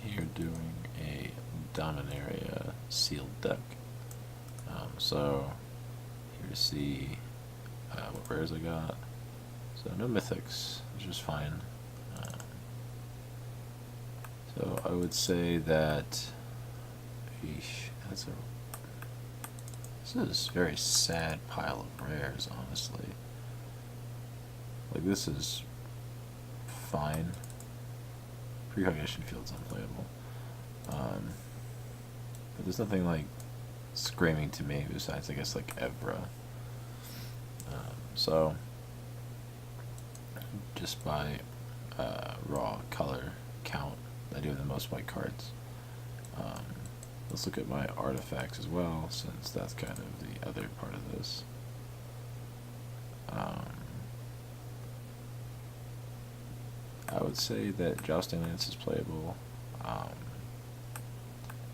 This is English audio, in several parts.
here doing a Dominaria sealed deck. So here to see what rares I got. So no mythics, which is fine. So I would say that this is a very sad pile of rares, honestly. Like, this is fine. Precognition Field's unplayable. But there's nothing like screaming to me besides, I guess, like Evra. So just by raw color count, I do have the most white cards. Let's look at my artifacts as well, since that's kind of the other part of this. I would say that Jousting Lance is playable,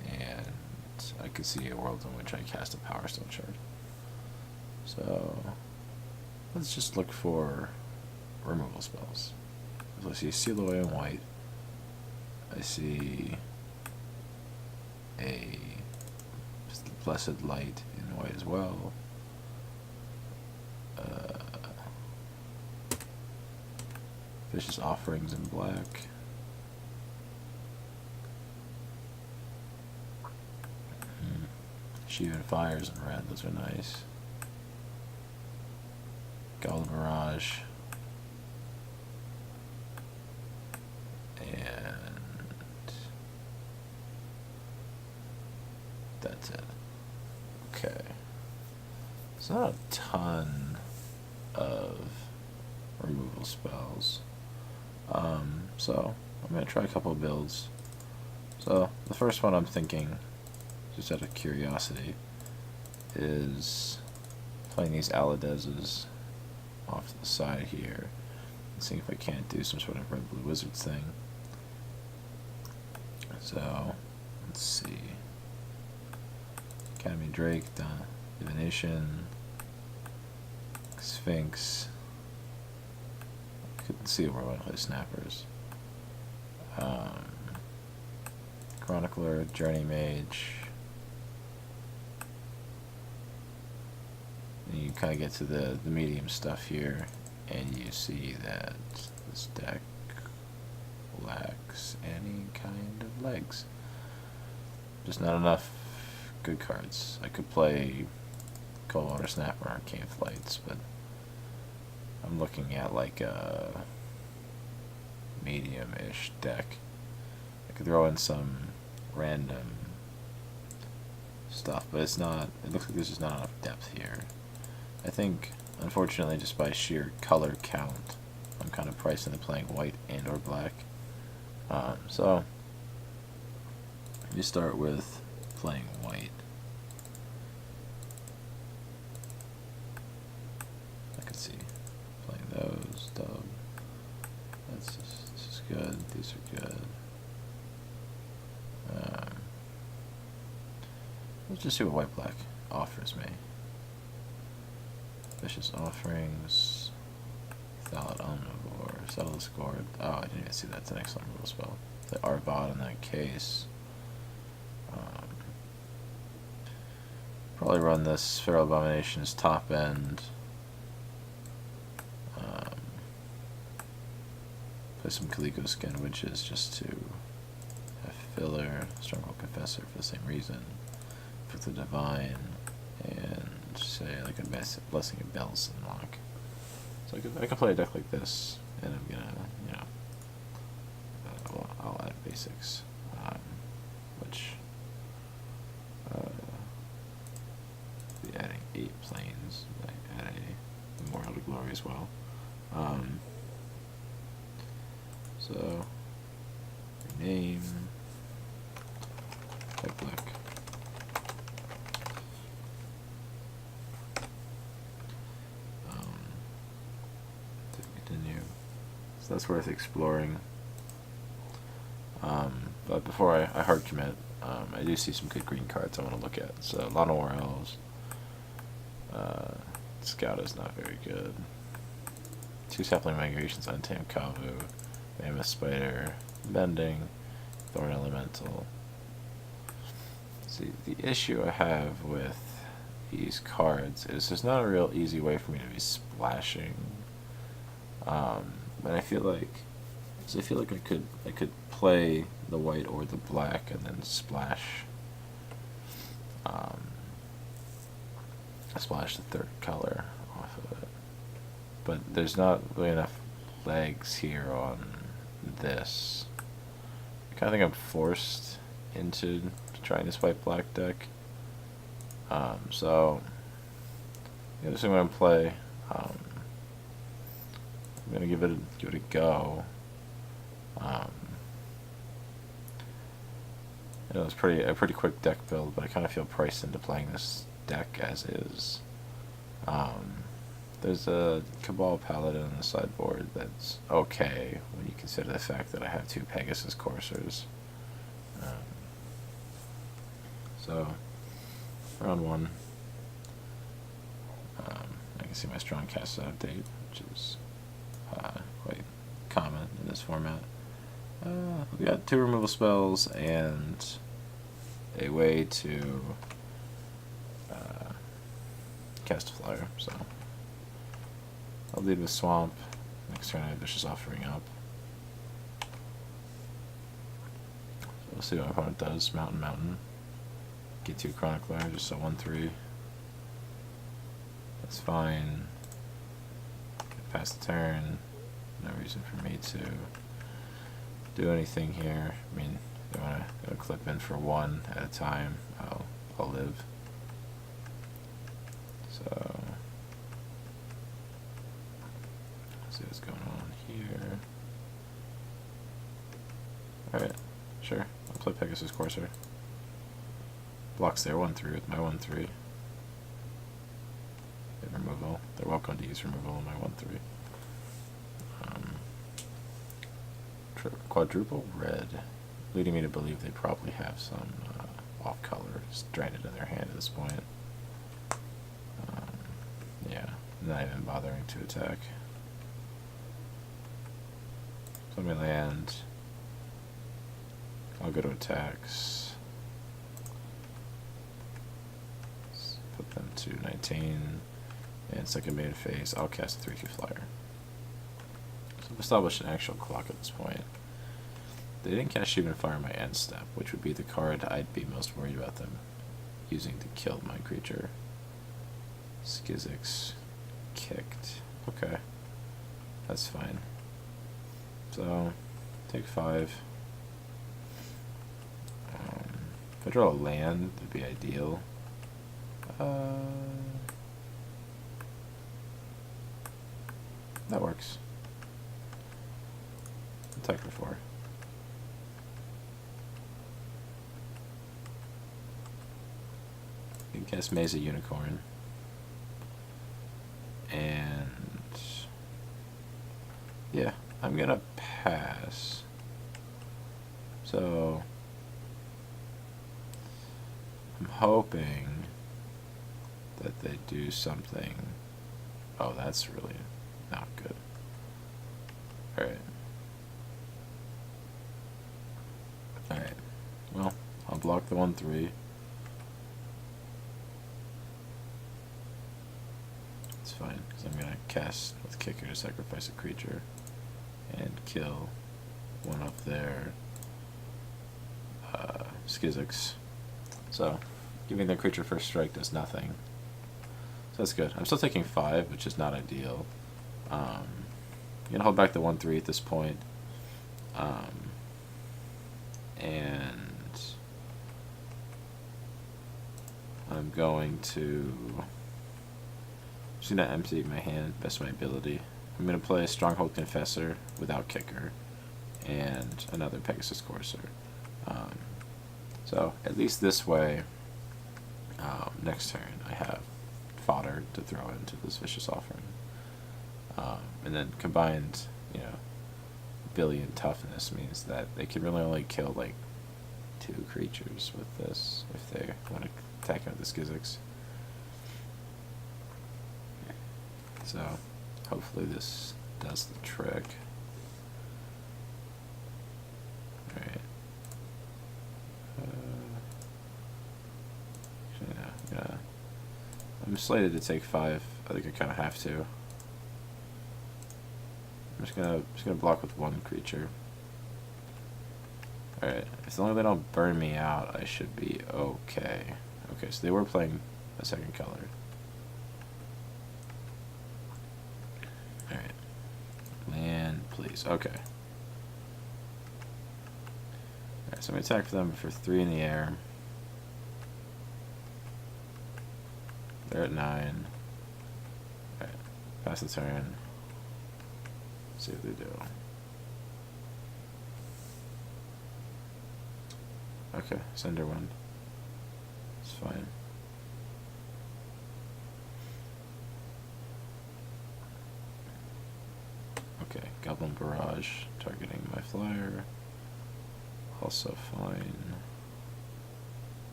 and I could see a world in which I cast a Power Stone Shard. So let's just look for removal spells. So I see Seal Away in white. I see a Blessed Light in white as well. Vicious Offerings in black. Sheevan Fires in red, those are nice. Goblin Barrage. And that's it. Okay. It's not a ton of removal spells. So I'm going to try a couple of builds. So the first one I'm thinking, just out of curiosity, is playing these Aladezes off to the side here and seeing if I can't do some sort of red blue wizards thing. So let's see. Academy Drake, Divination, Sphinx. Couldn't see where I want to play Snappers. Chronicler, Journey Mage. And you kind of get to the medium stuff here, and you see that this deck lacks any kind of legs. Just not enough good cards. I could play Coldwater Snapper or Arcane Flights, but I'm looking at like a medium-ish deck. I could throw in some random stuff, but it's not. It looks like there's just not enough depth here. I think, unfortunately, just by sheer color count, I'm kind of priced into playing white and or black. So you start with playing white. I can see playing those. Dub. This is good. These are good. Let's just see what white black offers me. Vicious Offerings, Thallid Omnivore, Settle the Score. Oh, I didn't even see that. It's an excellent removal spell. The Arvod in that case. Probably run this Feral Abomination's top end. Play some Kaliko Skin Witches just to have filler. Stronghold Confessor for the same reason. Put the Divine, and say like a Blessing of Bells and lock. So I can play a deck like this, and I'm gonna, you know, I'll add basics, which be adding 8 planes. I add a Memorial to Glory as well. So rename type black. So that's worth exploring. But before I hard commit, I do see some good green cards I want to look at. So Lana War Elves. Scout is not very good. 2 Sapling Migrations, Untamed Kavu, Mammoth Spider, Bending, Thorn Elemental. See, the issue I have with these cards is there's not a real easy way for me to be splashing. But I feel like, I could play the white or the black and then splash. Splash the third color off of it. But there's not really enough legs here on this. I kind of think I'm forced into trying this white-black deck. So, yeah, this is what I'm gonna play. I'm gonna give it a go. It was a pretty quick deck build, but I kind of feel priced into playing this deck as is. There's a Cabal Paladin on the sideboard that's okay when you consider the fact that I have 2 Pegasus Coursers. So, round 1. I can see my strong cast out of date, which is quite common in this format. We got 2 removal spells and a way to cast a flyer, so I'll lead with Swamp. Next turn I have Vicious Offering up. So we'll see what my opponent does. Mountain. Get 2 Chronicler, just a 1/3. That's fine. Pass the turn. No reason for me to do anything here. I mean, they want to clip in for 1 at a time. I'll live. So, let's see what's going on here. Alright, sure. I'll play Pegasus Courser. Blocks their 1/3 with my 1/3. Get removal. They're welcome to use removal on my 1/3. Quadruple red, leading me to believe they probably have some off color stranded in their hand at this point. Yeah, not even bothering to attack. So I'm going to land. I'll go to attacks. Let's put them to 19. And second main phase, I'll cast a 3/2 flyer. So I've established an actual clock at this point. They didn't cast Human Fire in my end step, which would be the card I'd be most worried about them using to kill my creature. Skizix kicked. Okay. That's fine. So, take 5. If I draw a land, it'd be ideal. That works. Attack for 4. I guess Mesa Unicorn. And yeah, I'm gonna pass. So I'm hoping that they do something. Oh, that's really not good. Alright. Alright. Well, I'll block the 1/3. It's fine, because I'm going to cast with Kicker to sacrifice a creature and kill one of their Skizix. So, giving their creature first strike does nothing. So that's good. I'm still taking 5, which is not ideal. I'm going to hold back the 1/3 at this point. And I'm going to... just going to empty my hand, best of my ability. I'm going to play Stronghold Confessor without Kicker, and another Pegasus Courser. So, at least this way, next turn I have fodder to throw into this Vicious Offering. And then combined, billion toughness means that they can really only kill like 2 creatures with this if they want to attack out the Skizix. So hopefully this does the trick. Alright. I'm slated to take 5. I think I kind of have to. I'm just gonna block with 1 creature. Alright, as long as they don't burn me out, I should be okay. Okay, so they were playing a second color. Alright. Land, please. Okay. Alright, so I'm gonna attack them for 3 in the air. They're at 9. Alright, pass the turn. See what they do. Okay, Cinder Wind. It's fine. Okay, Goblin Barrage targeting my flyer. Also fine.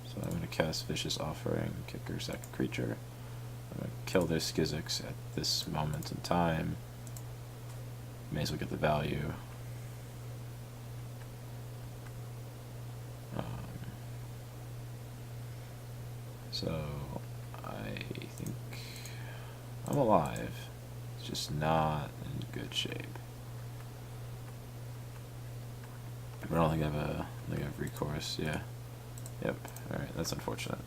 So I'm going to cast Vicious Offering, Kicker, second creature. I'm going to kill their Skizix at this moment in time. May as well get the value. So I think I'm alive. It's just not in good shape. But I don't think I have recourse. Yeah. Yep. All right. That's unfortunate.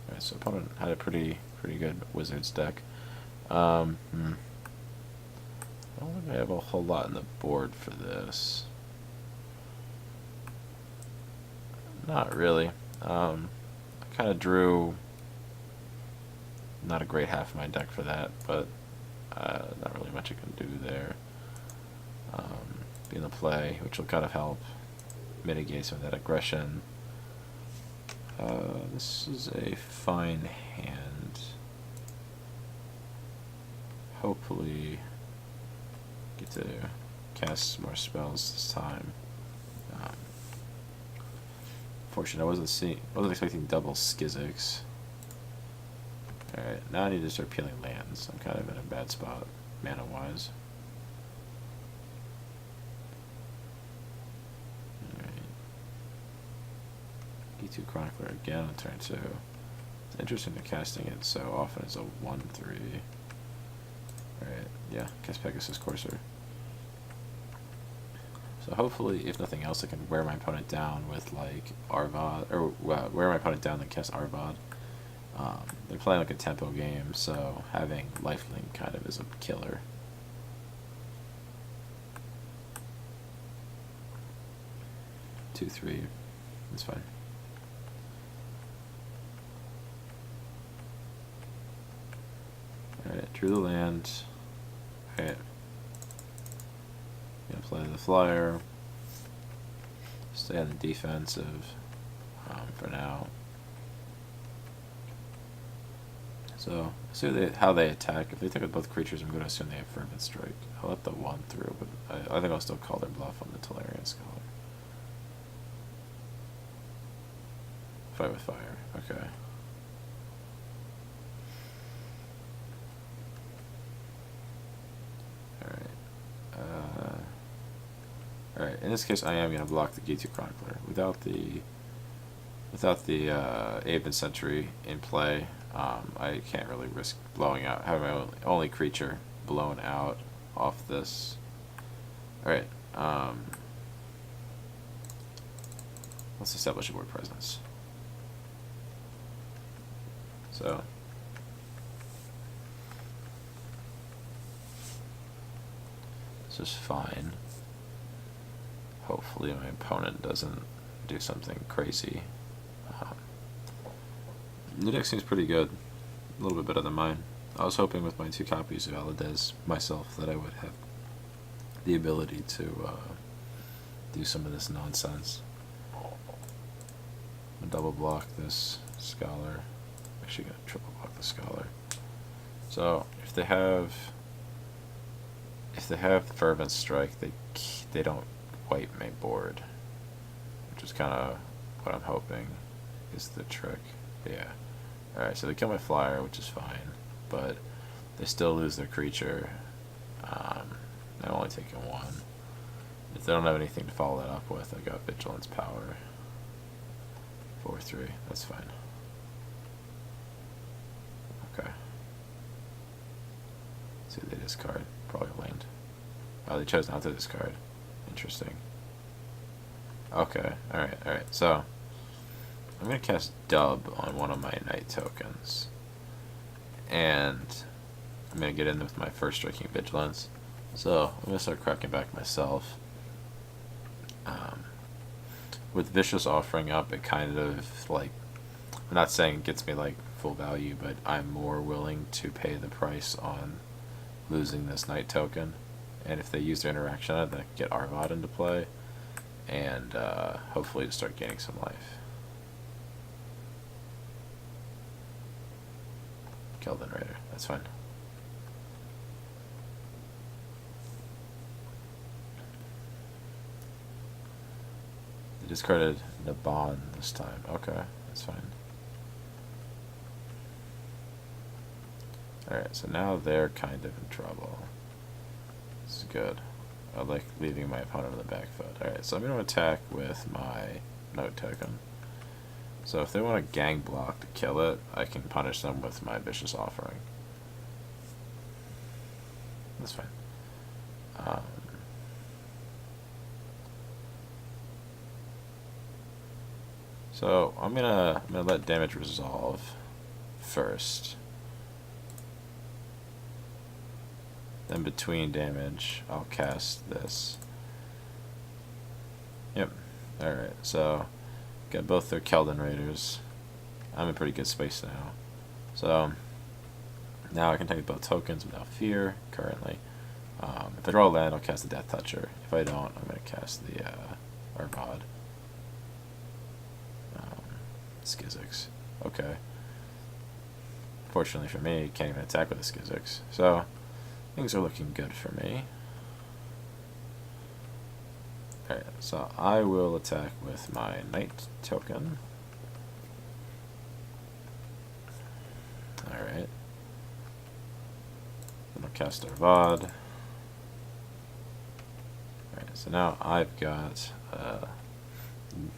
All right. So opponent had a pretty good Wizards deck. I don't think I have a whole lot in the board for this. Not really. I kind of drew not a great half of my deck for that, but not really much I can do there. Be in the play, which will kind of help mitigate some of that aggression. This is a fine hand. Hopefully get to cast more spells this time. Fortunately, I wasn't expecting double Skizix. Alright, now I need to start peeling lands. I'm kind of in a bad spot, mana-wise. Alright. E2 Chronicler again on turn 2. It's interesting that casting it so often as a 1-3. Alright, yeah, cast Pegasus Courser. So hopefully, if nothing else, I can wear my opponent down with, like, Arvad, or wear my opponent down and cast Arvad. They're playing like a tempo game, so having lifelink kind of is a killer. Two, 3, that's fine. Alright, drew the land. Alright. Gonna play the flyer. Stay on the defensive for now. So, see how they attack. If they attack with both creatures, I'm going to assume they have Fervent Strike. I'll let the 1 through, but I think I'll still call their bluff on the Tolarian Scholar. Fight with fire. Okay. Alright. Alright, in this case, I am going to block the G2 Chronicler. Without the Aben Sentry in play, I can't really risk blowing out, having my only creature blown out off this. Alright, let's establish a board presence. So, this is fine. Hopefully my opponent doesn't do something crazy. The deck seems pretty good. A little bit better than mine. I was hoping with my 2 copies of Valadez myself that I would have the ability to do some of this nonsense. I'm gonna double block this Scholar. Actually gonna triple block the Scholar. So if they have Fervent Strike, they don't wipe my board, which is kind of what I'm hoping is the trick. Yeah. Alright, so they kill my flyer, which is fine, but they still lose their creature. I'm only taking 1. If they don't have anything to follow that up with, I got Vigilance Power. 4-3, that's fine. Okay. discard. Probably land. Oh, they chose not to discard. Interesting. Okay, alright. So, I'm going to cast Dub on one of my Knight tokens. And I'm going to get in with my first Striking Vigilance. So, I'm going to start cracking back myself. With Vicious Offering up, it kind of, like, I'm not saying it gets me, like, full value, but I'm more willing to pay the price on losing this Knight token. And if they use their interaction on it, then I can get Arvad into play, and hopefully to start gaining some life. Kelvin Raider, that's fine. They discarded Naban this time. Okay, that's fine. Alright, so now they're kind of in trouble. This is good. I like leaving my opponent on the back foot. Alright, so I'm going to attack with my Note token. So if they want to gang block to kill it, I can punish them with my Vicious Offering. That's fine. So I'm gonna let damage resolve first. Then between damage, I'll cast this. Yep. Alright, so got both their Keldon Raiders. I'm in pretty good space now. So now I can take both tokens without fear, currently. If I draw a land, I'll cast the Death Toucher. If I don't, I'm going to cast the Arvad. Skizix. Okay. Fortunately for me, can't even attack with a Skizix. So things are looking good for me. Alright, so I will attack with my Knight token. Alright. Then I'll cast Arvad. Alright, so now I've got a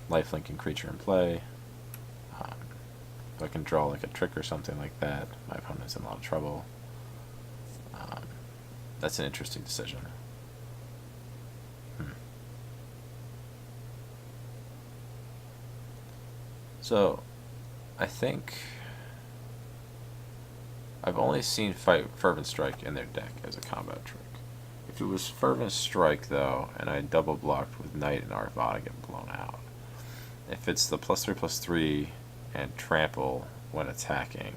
lifelinking creature in play. If I can draw like a trick or something like that, my opponent's in a lot of trouble. That's an interesting decision. So, I think I've only seen Fervent Strike in their deck as a combat trick. If it was Fervent Strike, though, and I double blocked with Knight and Arvad, I get blown out. If it's the +3/+3 and Trample when attacking,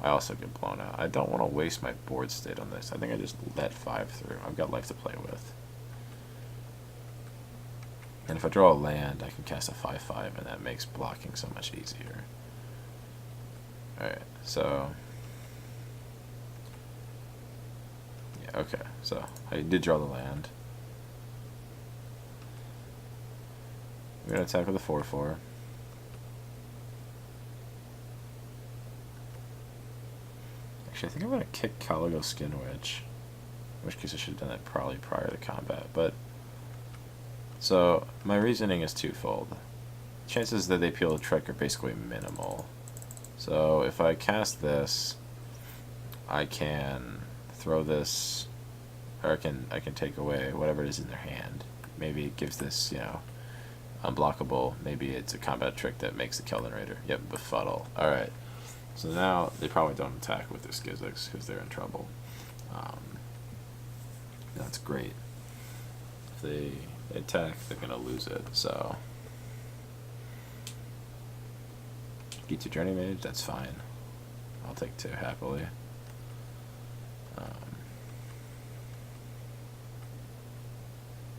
I also get blown out. I don't want to waste my board state on this. I think I just let 5 through. I've got life to play with. And if I draw a land, I can cast a 5/5, and that makes blocking so much easier. Alright, so yeah, okay, so I did draw the land. We're going to attack with a 4/4. Actually, I think I'm going to kick Caligo Skin Witch. In which case I should have done that probably prior to combat. But so my reasoning is twofold. Chances that they peel a trick are basically minimal. So if I cast this, I can throw this, or I can take away whatever is in their hand. Maybe it gives this, you know, unblockable. Maybe it's a combat trick that makes the Keldon Raider. Yep, Befuddle. Alright. So now they probably don't attack with their Skizix because they're in trouble. That's great. If they attack, they're going to lose it. So Get to Journey Mage, that's fine. I'll take 2 happily.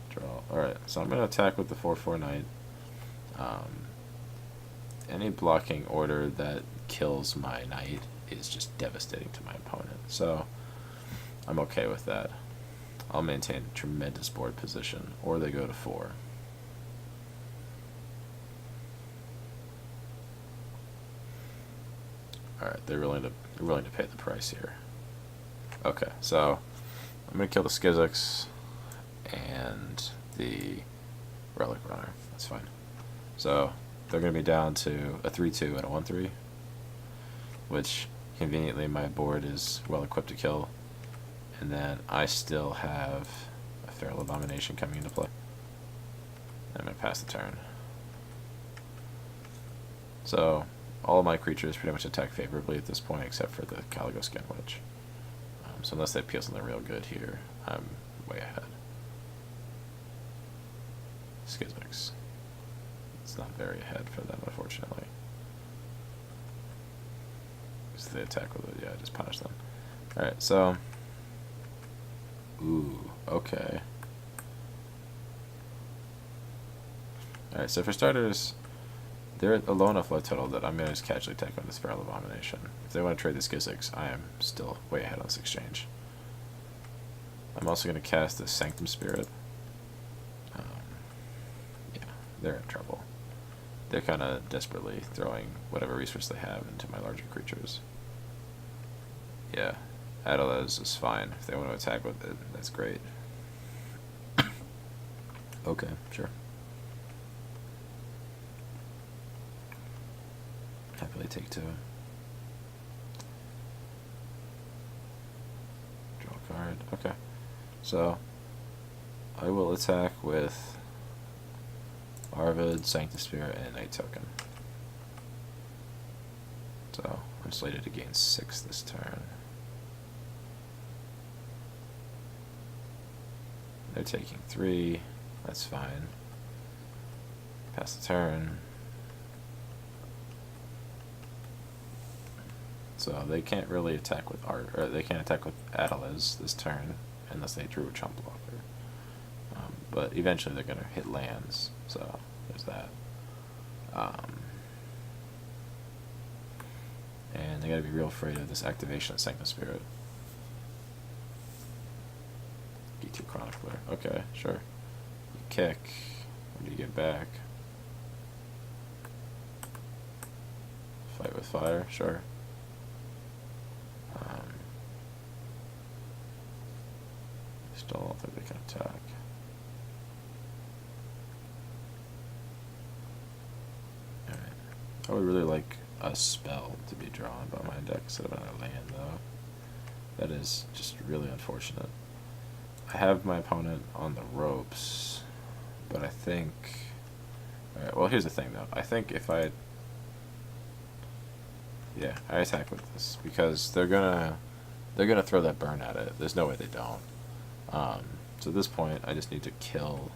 Draw. Alright, so I'm going to attack with the 4/4 Knight. Any blocking order that kills my Knight is just devastating to my opponent. So I'm okay with that. I'll maintain tremendous board position, or they go to 4. Alright, they're willing to pay the price here. Okay, so I'm gonna kill the Skizix and the Relic Runner. That's fine. So they're gonna be down to a 3/2 and a 1/3, which conveniently my board is well equipped to kill. And then I still have a Feral Abomination coming into play. I'm going to pass the turn. So, all of my creatures pretty much attack favorably at this point, except for the Caligo Skin Witch. So unless they appeal something real good here, I'm way ahead. Schismics. It's not very ahead for them, unfortunately. Because they attack with it, yeah, just punish them. Alright, so... Ooh, okay. Alright, so for starters, they're a low enough low total that I'm going to just casually attack on this Feral Abomination. If they want to trade the Schismics, I am still way ahead on this exchange. I'm also going to cast the Sanctum Spirit. Yeah, they're in trouble. They're kind of desperately throwing whatever resource they have into my larger creatures. Yeah, Adalez is fine. If they want to attack with it, that's great. Okay, sure. Happily take two. Draw a card. Okay. So, I will attack with Arvid, Sanctum Spirit, and Night Token. So, I'm slated to gain 6 this turn. They're taking 3. That's fine. Pass the turn. So they can't really attack with they can't attack with Adalez this turn unless they drew a chump blocker. But eventually they're gonna hit lands, so there's that. And they gotta be real afraid of this activation of Sanctum Spirit. G2 Chronicler. Okay, sure. You kick. What do you get back? Fight with fire. Sure. Still don't think they can attack. Alright. I would really like a spell to be drawn by my deck instead of another land, though. That is just really unfortunate. I have my opponent on the ropes, but I think... Alright, well, here's the thing, though. I think if I... Yeah, I attack with this, because they're gonna throw that burn at it. There's no way they don't. So at this point, I just need to kill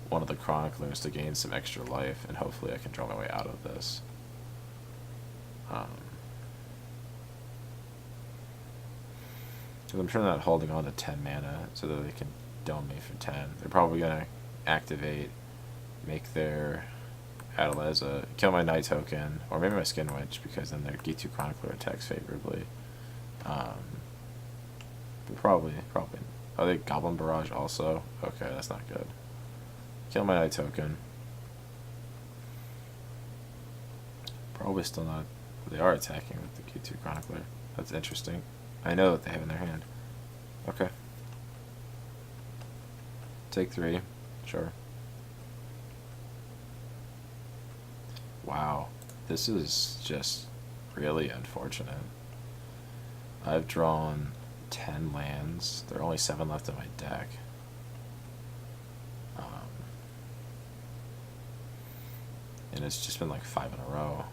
one of the Chroniclers to gain some extra life, and hopefully I can draw my way out of this. Because I'm sure they're not holding on to 10 mana so that they can dome me for 10. They're probably going to activate, make their Adaleza, kill my Night Token, or maybe my Skin Witch, because then their G2 Chronicler attacks favorably. But probably. Oh, they Goblin Barrage also? Okay, that's not good. Kill my Night Token. Probably still not... They are attacking with the G2 Chronicler. That's interesting. I know that they have in their hand. Okay. Take 3. Sure. Wow. This is just really unfortunate. I've drawn 10 lands. There are only 7 left in my deck. And it's just been like 5 in a row.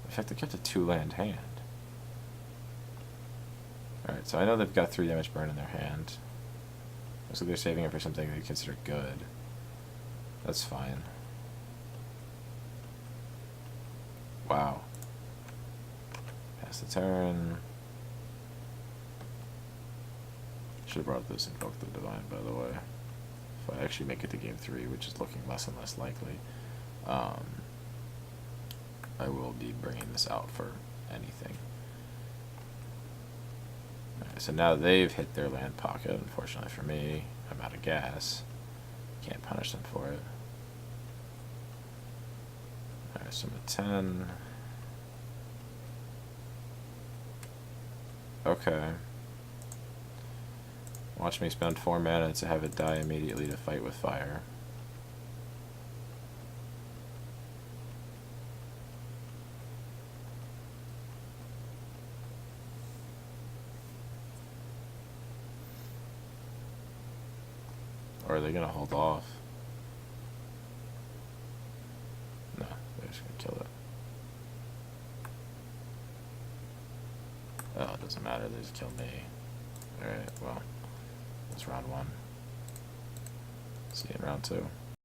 In fact, I kept a 2-land hand. Alright, so I know they've got 3 damage burn in their hand. Looks like they're saving it for something they consider good. That's fine. Wow. Pass the turn. Should have brought this Invoke the Divine, by the way. If I actually make it to game 3, which is looking less and less likely, I will be bringing this out for anything. Alright, so now they've hit their land pocket. Unfortunately for me, I'm out of gas. Can't punish them for it. Alright, so I'm at 10. Okay. Watch me spend 4 mana to have it die immediately to fight with fire. Or are they gonna hold off? No, they're just gonna kill it. Oh, it doesn't matter, they just killed me. Alright, well, that's round one. See you in round two.